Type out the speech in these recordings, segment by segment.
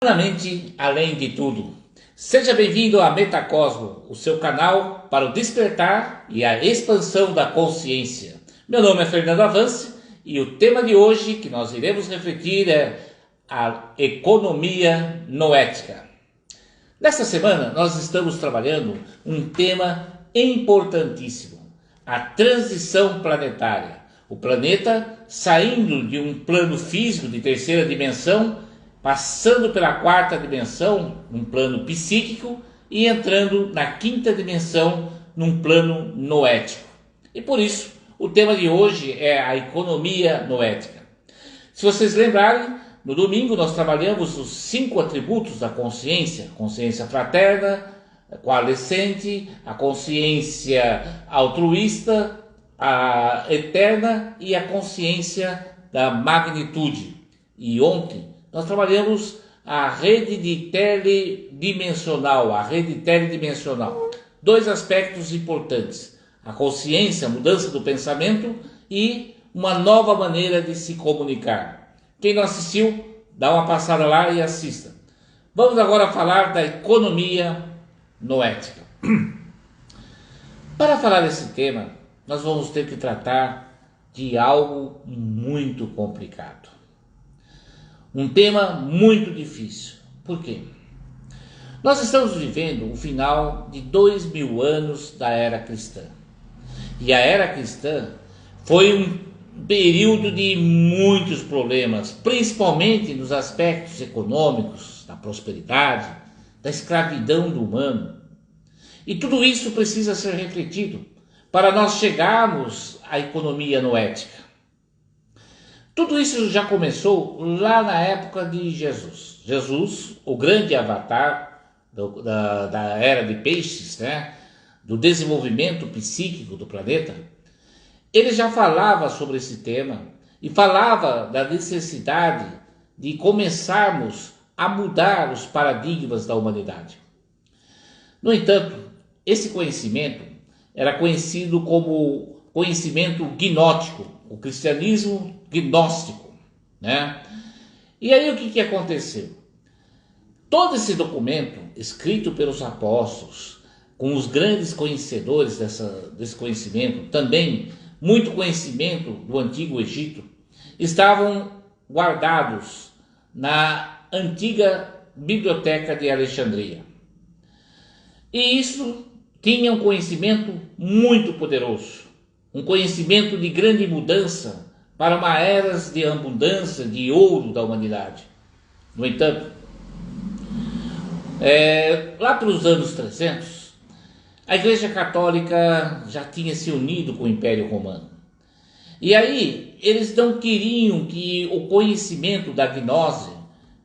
Humanamente além de tudo. Seja bem-vindo a Metacosmo, o seu canal para o despertar e a expansão da consciência. Meu nome é Fernando Avance e o tema de hoje que nós iremos refletir é a economia noética. Nesta semana nós estamos trabalhando um tema importantíssimo, a transição planetária. O planeta saindo de um plano físico de terceira dimensão, passando pela quarta dimensão, num plano psíquico, e entrando na quinta dimensão, num plano noético. E por isso, o tema de hoje é a economia noética. Se vocês lembrarem, no domingo nós trabalhamos os 5 atributos da consciência: consciência fraterna, coalescente, a consciência altruísta, a eterna e a consciência da magnitude. E ontem nós trabalhamos a rede teledimensional. Dois aspectos importantes: a consciência, a mudança do pensamento e uma nova maneira de se comunicar. Quem não assistiu, dá uma passada lá e assista. Vamos agora falar da economia noética. Para falar desse tema, nós vamos ter que tratar de algo muito complicado. Um tema muito difícil. Por quê? Nós estamos vivendo o final de 2000 anos da era cristã. E a era cristã foi um período de muitos problemas, principalmente nos aspectos econômicos, da prosperidade, da escravidão do humano. E tudo isso precisa ser refletido para nós chegarmos à economia noética. Tudo isso já começou lá na época de Jesus. Jesus, o grande avatar da era de peixes, do desenvolvimento psíquico do planeta, ele já falava sobre esse tema e falava da necessidade de começarmos a mudar os paradigmas da humanidade. No entanto, esse conhecimento era conhecido como conhecimento gnóstico, o cristianismo gnóstico, E aí o que aconteceu? Todo esse documento, escrito pelos apóstolos, com os grandes conhecedores desse conhecimento, também muito conhecimento do Antigo Egito, estavam guardados na antiga Biblioteca de Alexandria. E isso tinha um conhecimento muito poderoso, um conhecimento de grande mudança para uma era de abundância, de ouro da humanidade. No entanto, lá pelos anos 300, a Igreja Católica já tinha se unido com o Império Romano. E aí, eles não queriam que o conhecimento da gnose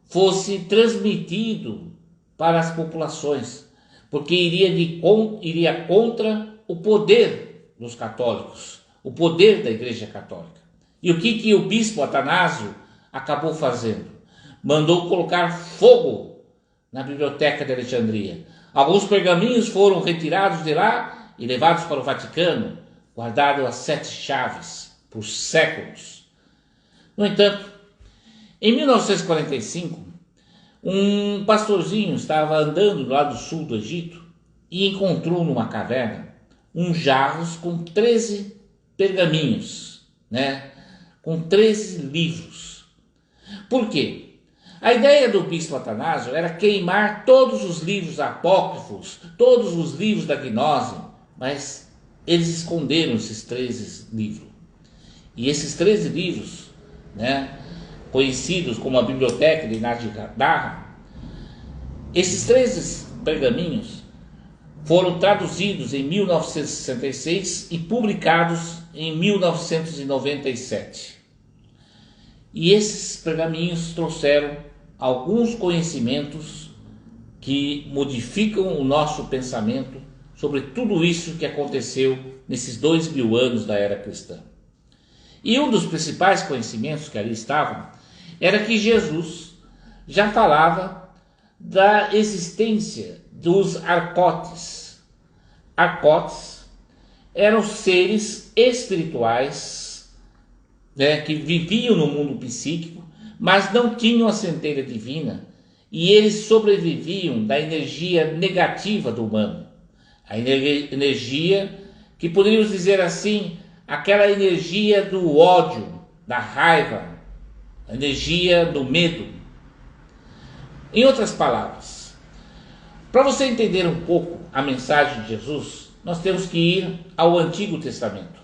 fosse transmitido para as populações, porque iria contra o poder dos católicos, o poder da Igreja Católica. E o que o bispo Atanásio acabou fazendo? Mandou colocar fogo na Biblioteca de Alexandria. Alguns pergaminhos foram retirados de lá e levados para o Vaticano, guardados às 7 chaves, por séculos. No entanto, em 1945, um pastorzinho estava andando do lado sul do Egito e encontrou numa caverna uns jarros com 13 pergaminhos, com 13 livros. Por quê? A ideia do bispo Atanásio era queimar todos os livros apócrifos, todos os livros da gnose, mas eles esconderam esses 13 livros. E esses 13 livros, conhecidos como a Biblioteca de Nardara, esses 13 pergaminhos foram traduzidos em 1966 e publicados em 1997. E esses pergaminhos trouxeram alguns conhecimentos que modificam o nosso pensamento sobre tudo isso que aconteceu nesses 2000 anos da era cristã. E um dos principais conhecimentos que ali estavam era que Jesus já falava da existência dos arcotes. Arcotes eram seres espirituais, que viviam no mundo psíquico, mas não tinham a centelha divina e eles sobreviviam da energia negativa do humano. A energia que poderíamos dizer assim, aquela energia do ódio, da raiva, a energia do medo. Em outras palavras, para você entender um pouco a mensagem de Jesus, nós temos que ir ao Antigo Testamento.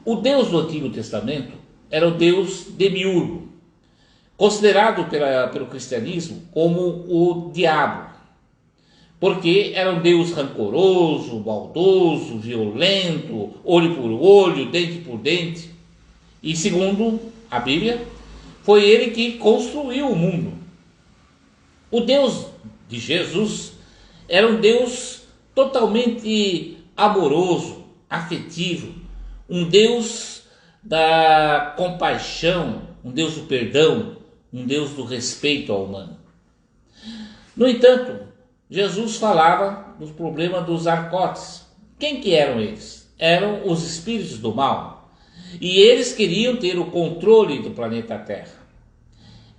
O Deus do Antigo Testamento era o Deus demiurgo, considerado pelo cristianismo como o diabo, porque era um Deus rancoroso, maldoso, violento, olho por olho, dente por dente. E segundo a Bíblia, foi ele que construiu o mundo. O Deus de Jesus era um Deus totalmente amoroso, afetivo, um Deus da compaixão, um Deus do perdão, um Deus do respeito ao humano. No entanto, Jesus falava dos problemas dos arcotes. Quem que eram eles? Eram os espíritos do mal. E eles queriam ter o controle do planeta Terra.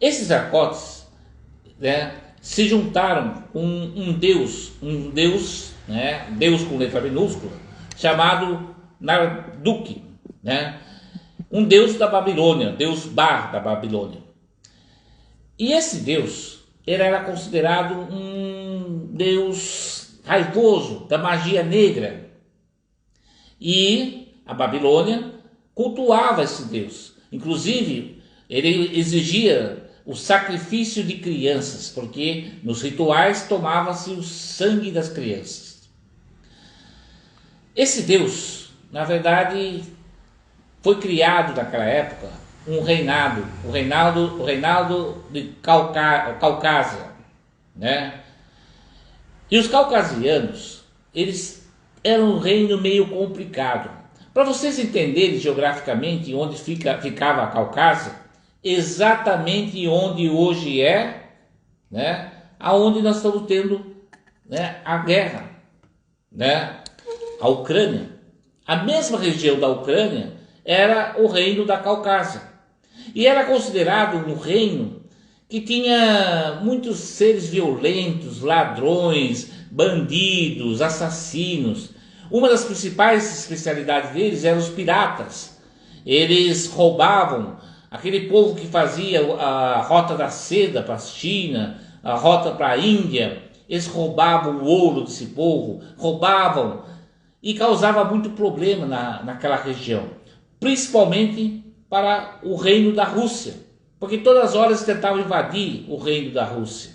Esses arcotes, se juntaram com um Deus, Deus com letra minúscula, chamado Marduk, um Deus da Babilônia, Deus Bar da Babilônia. E esse Deus, ele era considerado um Deus raivoso, da magia negra. E a Babilônia cultuava esse Deus. Inclusive, ele exigia o sacrifício de crianças, porque nos rituais tomava-se o sangue das crianças. Esse Deus, na verdade, foi criado naquela época um reinado, o reinado de Caucásia, E os caucasianos, eles eram um reino meio complicado. Para vocês entenderem geograficamente onde ficava a Caucásia, exatamente onde hoje aonde nós estamos tendo a guerra, a Ucrânia. A mesma região da Ucrânia era o reino da Caucásia. E era considerado um reino que tinha muitos seres violentos, ladrões, bandidos, assassinos. Uma das principais especialidades deles eram os piratas. Eles roubavam aquele povo que fazia a rota da seda para a China, a rota para a Índia. Eles roubavam o ouro desse povo, roubavam e causava muito problema naquela região, principalmente para o reino da Rússia, porque todas as horas tentavam invadir o reino da Rússia.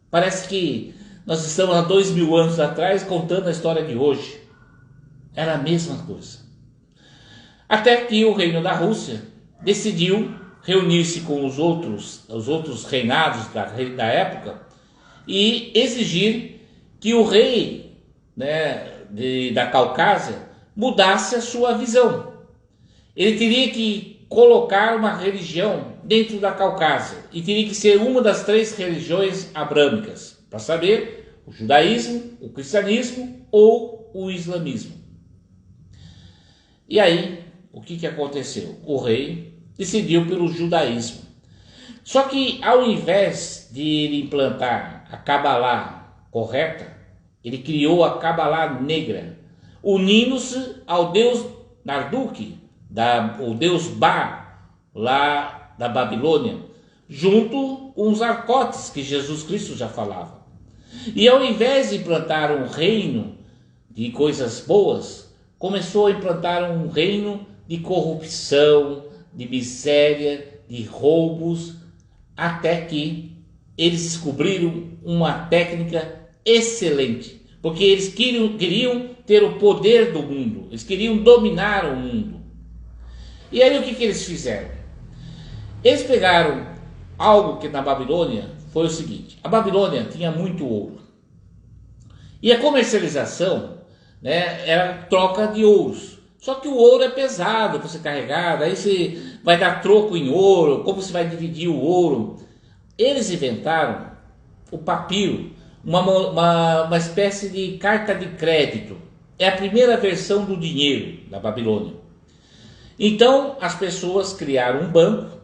Parece que nós estamos há 2000 anos atrás contando a história de hoje. Era a mesma coisa. Até que o reino da Rússia decidiu reunir-se com os outros reinados da época e exigir que o rei da Caucásia mudasse a sua visão. Ele teria que colocar uma religião dentro da Caucásia e teria que ser uma das 3 religiões abrâmicas, para saber o judaísmo, o cristianismo ou o islamismo. E aí, o que aconteceu? O rei decidiu pelo judaísmo. Só que ao invés de ele implantar a Cabalá correta, ele criou a Cabalá negra, unindo-se ao deus Marduk, o deus Ba, lá da Babilônia, junto com os arcotes que Jesus Cristo já falava. E ao invés de implantar um reino de coisas boas, começou a implantar um reino de corrupção, de miséria, de roubos, até que eles descobriram uma técnica excelente, porque eles queriam ter o poder do mundo, eles queriam dominar o mundo. E aí o que eles fizeram? Eles pegaram algo que na Babilônia foi o seguinte: a Babilônia tinha muito ouro, e a comercialização era troca de ouros. Só que o ouro é pesado para ser carregado, aí você vai dar troco em ouro, como você vai dividir o ouro? Eles inventaram o papiro, uma espécie de carta de crédito. É a primeira versão do dinheiro da Babilônia. Então as pessoas criaram um banco,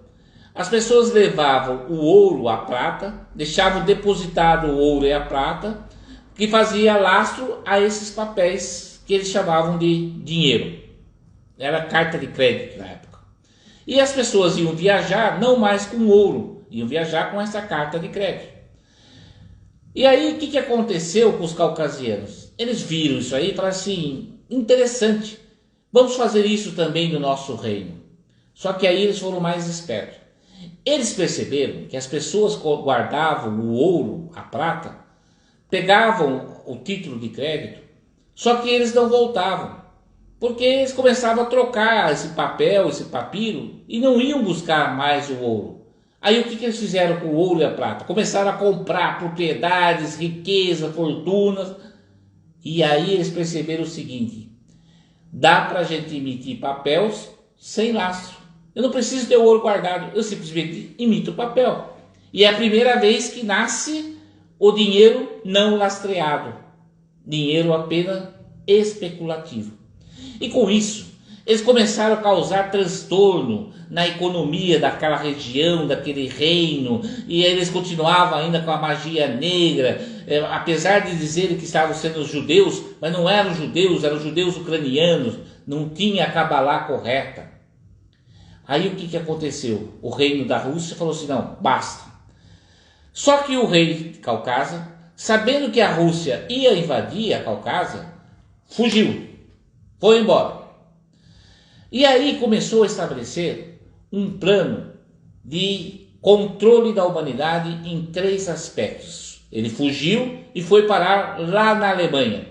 As pessoas levavam o ouro, a prata, deixavam depositado o ouro e a prata, que fazia lastro a esses papéis que eles chamavam de dinheiro. Era carta de crédito na época. E as pessoas iam viajar não mais com ouro, iam viajar com essa carta de crédito. E aí o que aconteceu com os caucasianos? Eles viram isso aí e falaram assim, interessante, vamos fazer isso também no nosso reino. Só que aí eles foram mais espertos. Eles perceberam que as pessoas guardavam o ouro, a prata, pegavam o título de crédito, só que eles não voltavam, porque eles começavam a trocar esse papel, esse papiro, e não iam buscar mais o ouro. Aí o que eles fizeram com o ouro e a prata? Começaram a comprar propriedades, riqueza, fortunas, e aí eles perceberam o seguinte, dá para a gente emitir papéis sem lastro. Eu não preciso ter o ouro guardado, eu simplesmente imito o papel. E é a primeira vez que nasce o dinheiro não lastreado, dinheiro apenas especulativo. E com isso, eles começaram a causar transtorno na economia daquela região, daquele reino, e eles continuavam ainda com a magia negra, apesar de dizerem que estavam sendo judeus, mas não eram judeus ucranianos, não tinha a Cabalá correta. Aí o que aconteceu? O reino da Rússia falou assim, não, basta. Só que o rei de Caucásia, sabendo que a Rússia ia invadir a Caucásia, fugiu, foi embora. E aí começou a estabelecer um plano de controle da humanidade em 3 aspectos. Ele fugiu e foi parar lá na Alemanha.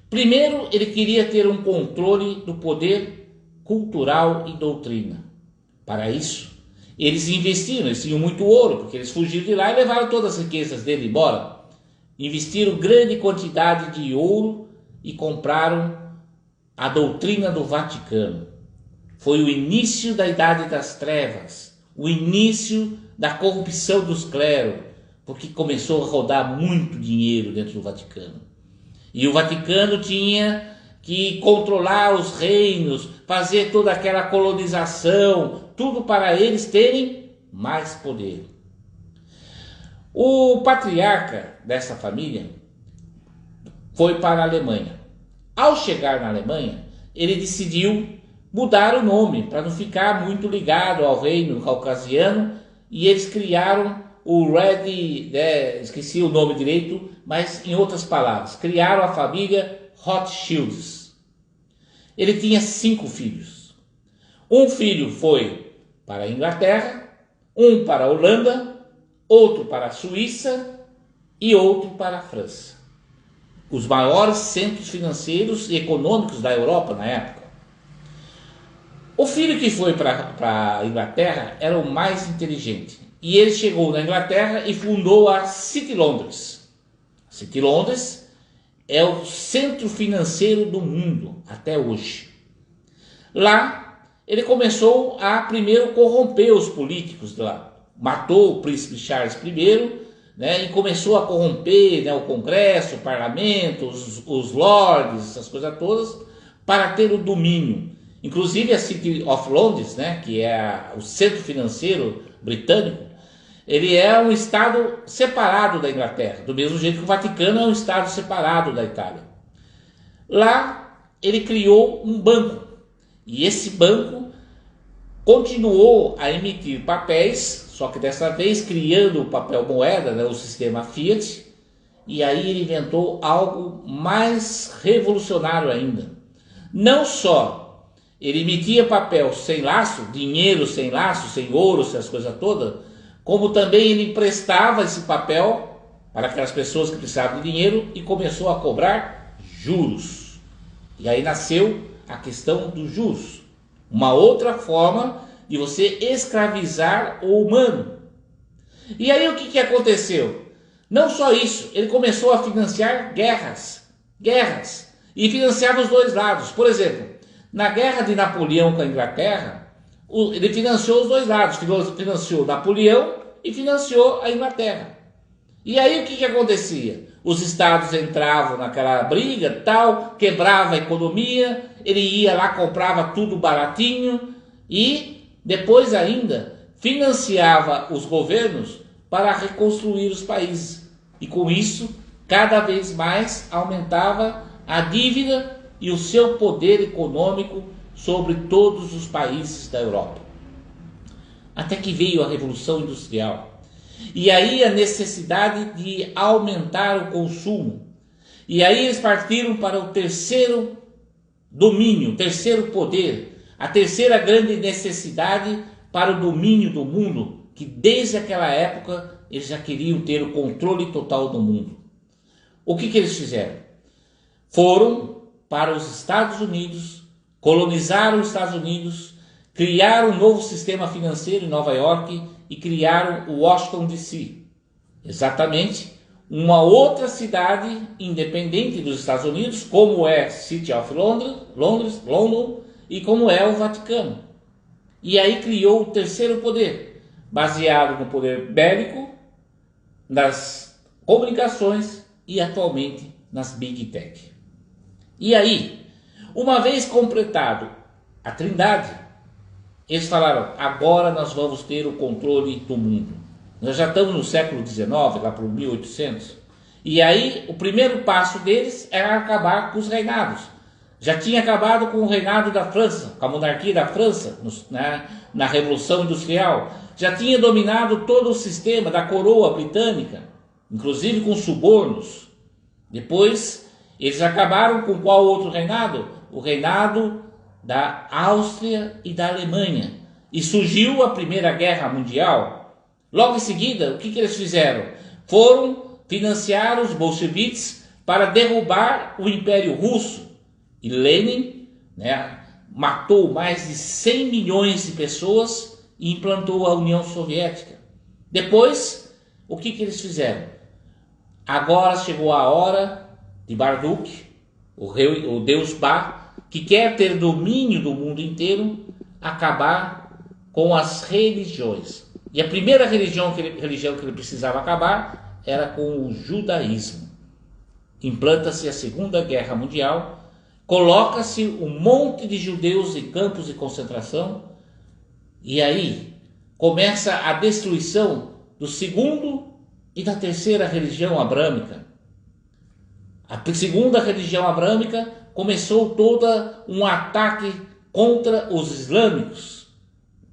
Primeiro, ele queria ter um controle do poder cultural e doutrina. Para isso, eles investiram, eles tinham muito ouro, porque eles fugiram de lá e levaram todas as riquezas dele embora. Investiram grande quantidade de ouro e compraram a doutrina do Vaticano. Foi o início da Idade das Trevas, o início da corrupção dos clérigos, porque começou a rodar muito dinheiro dentro do Vaticano. E o Vaticano tinha que controlar os reinos, fazer toda aquela colonização, tudo para eles terem mais poder. O patriarca dessa família foi para a Alemanha. Ao chegar na Alemanha, ele decidiu mudar o nome para não ficar muito ligado ao reino caucasiano, e eles criaram o esqueci o nome direito, mas em outras palavras, criaram a família Rothschilds. Ele tinha 5 filhos. Um filho foi para a Inglaterra, um para a Holanda, outro para a Suíça e outro para a França. Os maiores centros financeiros e econômicos da Europa na época. O filho que foi para a Inglaterra era o mais inteligente. E ele chegou na Inglaterra e fundou a City Londres. A City Londres é o centro financeiro do mundo até hoje. Lá ele começou a primeiro corromper os políticos lá. Matou o príncipe Charles I, né, e começou a corromper, né, o Congresso, o Parlamento, os lords, essas coisas todas, para ter o domínio. Inclusive a City of Londres, né, que é o centro financeiro britânico, ele é um estado separado da Inglaterra, do mesmo jeito que o Vaticano é um estado separado da Itália. Lá ele criou um banco, e esse banco continuou a emitir papéis, só que dessa vez criando o papel moeda, né, o sistema Fiat, e aí ele inventou algo mais revolucionário ainda. Não só ele emitia papel sem laço, dinheiro sem laço, sem ouro, sem as coisas todas, como também ele emprestava esse papel para aquelas pessoas que precisavam de dinheiro e começou a cobrar juros. E aí nasceu a questão dos juros, uma outra forma de você escravizar o humano. E aí o que aconteceu? Não só isso, ele começou a financiar guerras, e financiava os dois lados. Por exemplo, na guerra de Napoleão com a Inglaterra, ele financiou os dois lados, financiou Napoleão e financiou a Inglaterra. E aí o que acontecia? Os estados entravam naquela briga, tal, quebrava a economia, ele ia lá, comprava tudo baratinho e depois ainda financiava os governos para reconstruir os países. E com isso, cada vez mais aumentava a dívida e o seu poder econômico sobre todos os países da Europa. Até que veio a Revolução Industrial. E aí a necessidade de aumentar o consumo. E aí eles partiram para o terceiro domínio, o terceiro poder, a terceira grande necessidade para o domínio do mundo, que desde aquela época eles já queriam ter o controle total do mundo. O que eles fizeram? Foram para os Estados Unidos, colonizaram os Estados Unidos, criaram um novo sistema financeiro em Nova York e criaram o Washington DC. Exatamente uma outra cidade independente dos Estados Unidos, como é City of London e como é o Vaticano. E aí criou o terceiro poder, baseado no poder bélico, nas comunicações e atualmente nas Big Tech. E aí, uma vez completado a trindade, eles falaram, agora nós vamos ter o controle do mundo. Nós já estamos no século XIX, lá para o 1800. E aí, o primeiro passo deles era acabar com os reinados. Já tinha acabado com o reinado da França, com a monarquia da França, na Revolução Industrial. Já tinha dominado todo o sistema da coroa britânica, inclusive com subornos. Depois, eles acabaram com qual outro reinado? O reinado da Áustria e da Alemanha. E surgiu a Primeira Guerra Mundial. Logo em seguida, o que eles fizeram? Foram financiar os bolcheviques para derrubar o Império Russo. E Lenin, matou mais de 100 milhões de pessoas e implantou a União Soviética. Depois, o que eles fizeram? Agora chegou a hora de Marduk, o deus Ba, que quer ter domínio do mundo inteiro, acabar com as religiões. E a primeira religião que ele precisava acabar era com o judaísmo. Implanta-se a Segunda Guerra Mundial, coloca-se um monte de judeus em campos de concentração, e aí começa a destruição do segundo e da terceira religião abrâmica. A segunda religião abrâmica começou toda um ataque contra os islâmicos.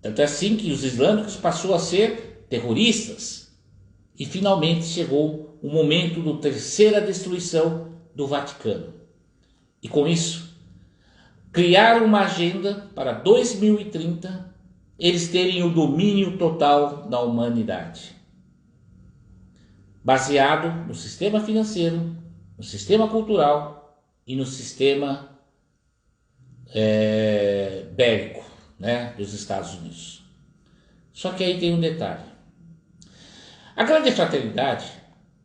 Tanto é assim que os islâmicos passou a ser terroristas. E finalmente chegou o momento da terceira destruição do Vaticano. E com isso, criaram uma agenda para 2030 eles terem o domínio total da humanidade. Baseado no sistema financeiro, no sistema cultural e no sistema bélico, dos Estados Unidos. Só que aí tem um detalhe. A Grande Fraternidade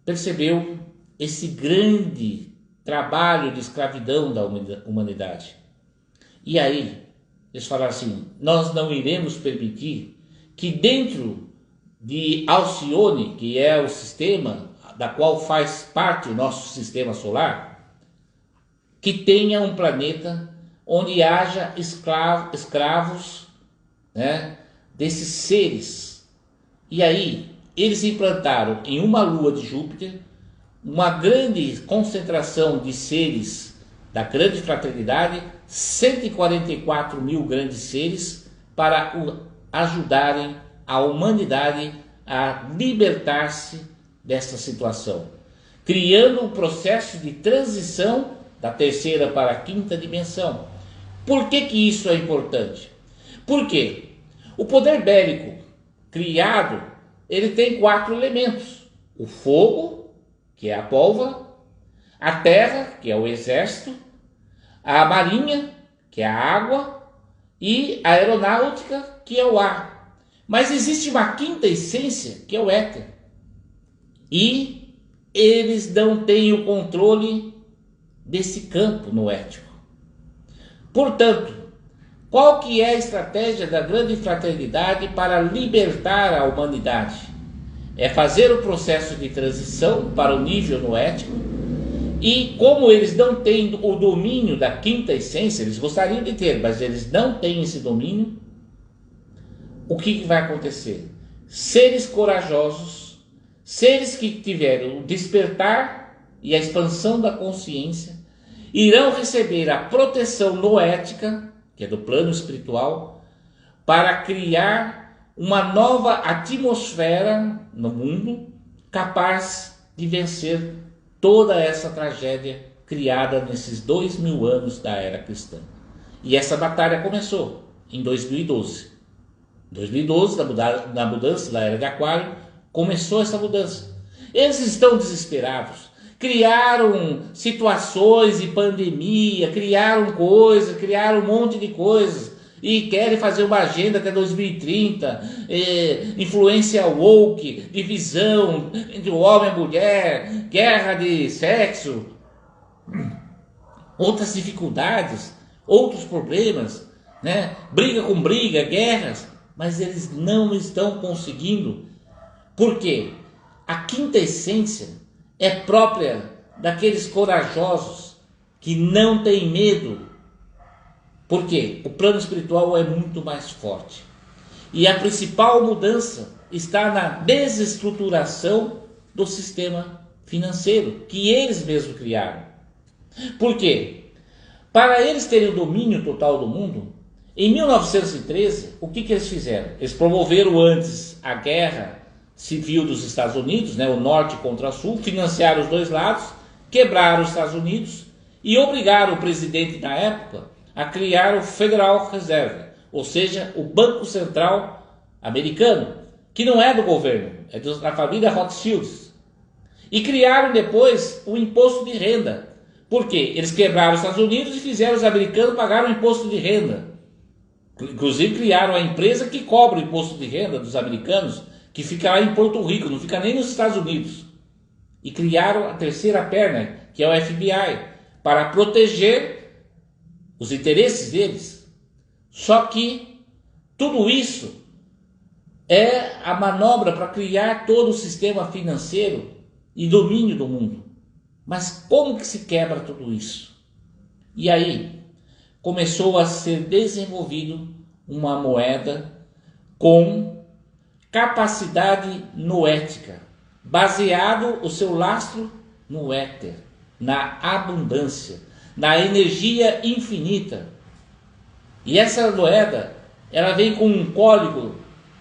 percebeu esse grande trabalho de escravidão da humanidade. E aí, eles falaram assim, nós não iremos permitir que dentro de Alcione, que é o sistema da qual faz parte o nosso sistema solar, que tenha um planeta onde haja escravos desses seres. E aí, eles implantaram em uma lua de Júpiter uma grande concentração de seres da Grande Fraternidade, 144 mil grandes seres, para ajudarem a humanidade a libertar-se dessa situação, criando um processo de transição da terceira para a quinta dimensão. Por que isso é importante? Porque o poder bélico criado, ele tem 4 elementos: o fogo, que é a pólvora, a terra, que é o exército, a marinha, que é a água, e a aeronáutica, que é o ar. Mas existe uma quinta essência, que é o éter. E eles não têm o controle desse campo noético. Portanto, qual que é a estratégia da Grande Fraternidade para libertar a humanidade? É fazer o processo de transição para o nível noético, e como eles não têm o domínio da quinta essência, eles gostariam de ter, mas eles não têm esse domínio, o que vai acontecer? Seres corajosos, seres que tiveram o despertar e a expansão da consciência, irão receber a proteção noética, que é do plano espiritual, para criar uma nova atmosfera no mundo capaz de vencer toda essa tragédia criada nesses 2000 anos da era cristã. E essa batalha começou em 2012. Em 2012, na mudança da era de Aquário, começou essa mudança. Eles estão desesperados. Criaram situações de pandemia, criaram coisas, criaram um monte de coisas. E querem fazer uma agenda até 2030, influência woke, divisão entre o homem e a mulher, guerra de sexo, outras dificuldades, outros problemas, né? Briga com briga, guerras, mas eles não estão conseguindo. Por quê? A quinta essência é própria daqueles corajosos que não têm medo. Por quê? O plano espiritual é muito mais forte. E a principal mudança está na desestruturação do sistema financeiro, que eles mesmos criaram. Por quê? Para eles terem o domínio total do mundo, em 1913, o que eles fizeram? Eles promoveram antes a guerra civil dos Estados Unidos, né, o norte contra o sul, financiaram os dois lados, quebraram os Estados Unidos e obrigaram o presidente na época a criar o Federal Reserve, ou seja, o Banco Central americano, que não é do governo, é da família Rothschild. E criaram depois o imposto de renda. Por quê? Eles quebraram os Estados Unidos e fizeram os americanos pagar o imposto de renda. Inclusive criaram a empresa que cobra o imposto de renda dos americanos, que fica lá em Porto Rico, não fica nem nos Estados Unidos. E criaram a terceira perna, que é o FBI, para proteger os interesses deles. Só que tudo isso é a manobra para criar todo o sistema financeiro e domínio do mundo. Mas como que se quebra tudo isso? E aí começou a ser desenvolvido uma moeda com capacidade noética, baseado o seu lastro no éter, na abundância, na energia infinita. E essa moeda, ela vem com um código,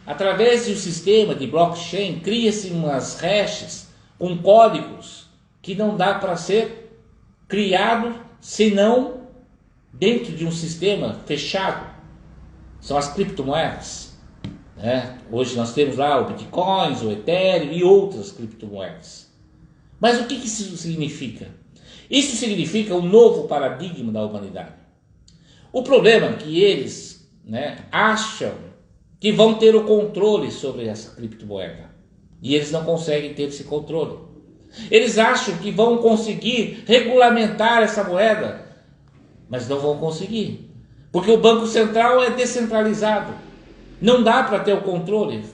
através do sistema de blockchain, cria-se umas hashes com códigos que não dá para ser criado senão dentro de um sistema fechado. São as criptomoedas, né? Hoje nós temos lá o Bitcoin, o Ethereum e outras criptomoedas. Mas o que isso significa? Isso significa um novo paradigma da humanidade. O problema é que eles, né, acham que vão ter o controle sobre essa criptomoeda. E eles não conseguem ter esse controle. Eles acham que vão conseguir regulamentar essa moeda, mas não vão conseguir. Porque o Banco Central é descentralizado. Não dá para ter o controle.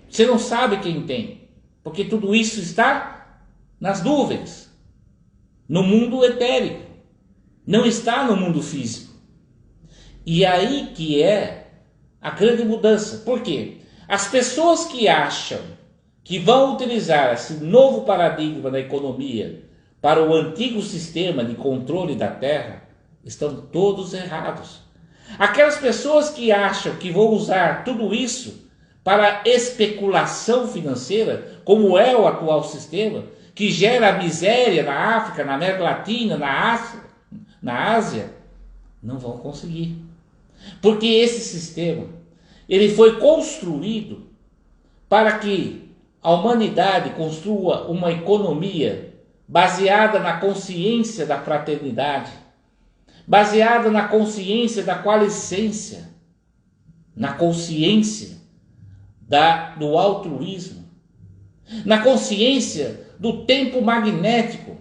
Você não sabe quem tem. Porque tudo isso está nas nuvens, no mundo etérico. Não está no mundo físico. E aí que é a grande mudança. Por quê? As pessoas que acham que vão utilizar esse novo paradigma da economia para o antigo sistema de controle da Terra estão todos errados. Aquelas pessoas que acham que vão usar tudo isso para especulação financeira, como é o atual sistema, que gera miséria na África, na América Latina, na Ásia, não vão conseguir. Porque esse sistema, ele foi construído para que a humanidade construa uma economia baseada na consciência da fraternidade, baseada na consciência da coalescência, na consciência do altruísmo, na consciência do tempo magnético,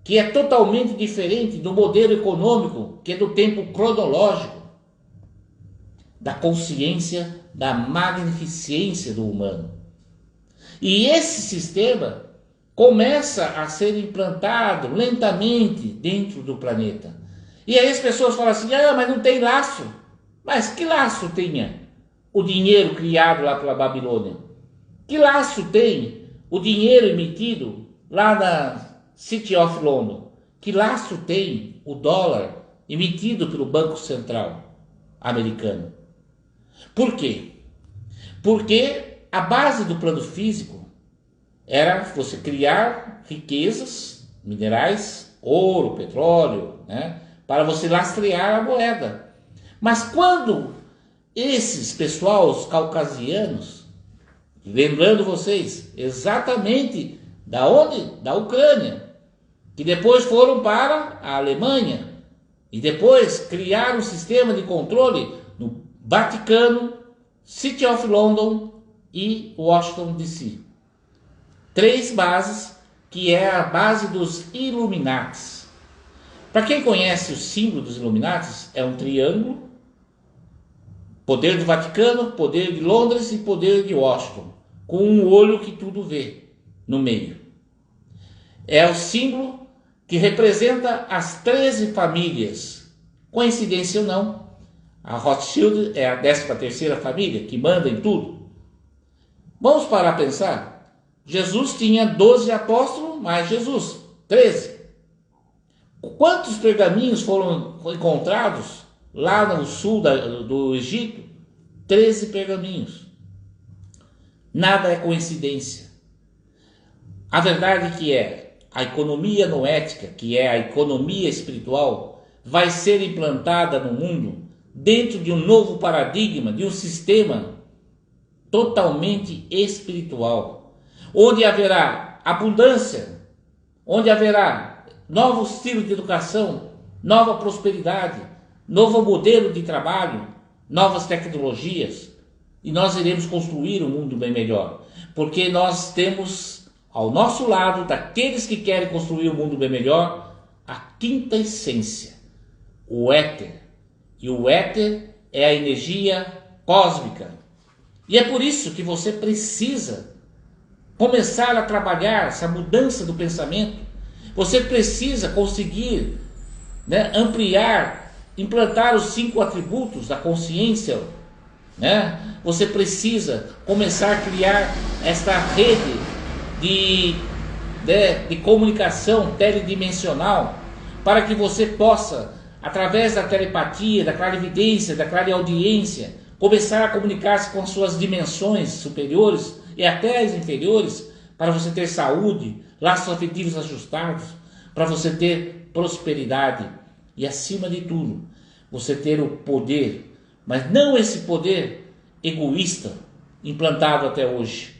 que é totalmente diferente do modelo econômico, que é do tempo cronológico, da consciência da magnificência do humano. E esse sistema começa a ser implantado lentamente dentro do planeta. E aí as pessoas falam assim, mas não tem laço. Mas que laço tinha? o dinheiro criado lá pela Babilônia? Que laço tem o dinheiro emitido lá na City of London? Que laço tem o dólar emitido pelo Banco Central americano? Por quê? Porque a base do plano físico era você criar riquezas, minerais, ouro, petróleo, né, para você lastrear a moeda. Mas quando esses pessoal, os caucasianos, lembrando vocês, exatamente da onde? Da Ucrânia, que depois foram para a Alemanha e depois criaram um sistema de controle no Vaticano, City of London e Washington DC. 3 bases, que é a base dos Illuminatis. Para quem conhece o símbolo dos Illuminatis, é um triângulo, poder do Vaticano, poder de Londres e poder de Washington, com um olho que tudo vê no meio. É o símbolo que representa as 13 famílias. Coincidência ou não, a Rothschild é a 13ª família que manda em tudo. Vamos parar a pensar. Jesus tinha 12 apóstolos, mais Jesus, 13. Quantos pergaminhos foram encontrados lá no sul do Egito? 13 pergaminhos. Nada é coincidência. A verdade que é, a economia noética, que é a economia espiritual, vai ser implantada no mundo dentro de um novo paradigma, de um sistema totalmente espiritual, onde haverá abundância, onde haverá novo estilo de educação, nova prosperidade, novo modelo de trabalho, novas tecnologias, e nós iremos construir um mundo bem melhor, porque nós temos ao nosso lado, daqueles que querem construir um mundo bem melhor, a quinta essência, o éter. E o éter é a energia cósmica. E é por isso que você precisa começar a trabalhar essa mudança do pensamento. Você precisa conseguir, né, ampliar, implantar os 5 atributos da consciência, né? Você precisa começar a criar esta rede de comunicação teledimensional, para que você possa, através da telepatia, da clarividência, da clareaudiência, começar a comunicar-se com as suas dimensões superiores e até as inferiores, para você ter saúde, laços afetivos ajustados, para você ter prosperidade e, acima de tudo, você ter o poder, mas não esse poder egoísta implantado até hoje,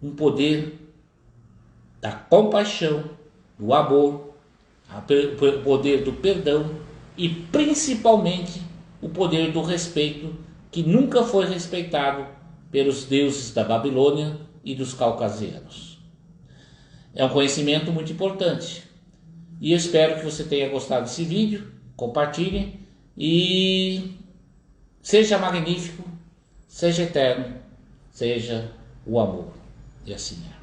um poder da compaixão, do amor, o poder do perdão e principalmente o poder do respeito, que nunca foi respeitado pelos deuses da Babilônia e dos caucasianos. É um conhecimento muito importante e eu espero que você tenha gostado desse vídeo. Compartilhe e seja magnífico, seja eterno, seja o amor. E assim é.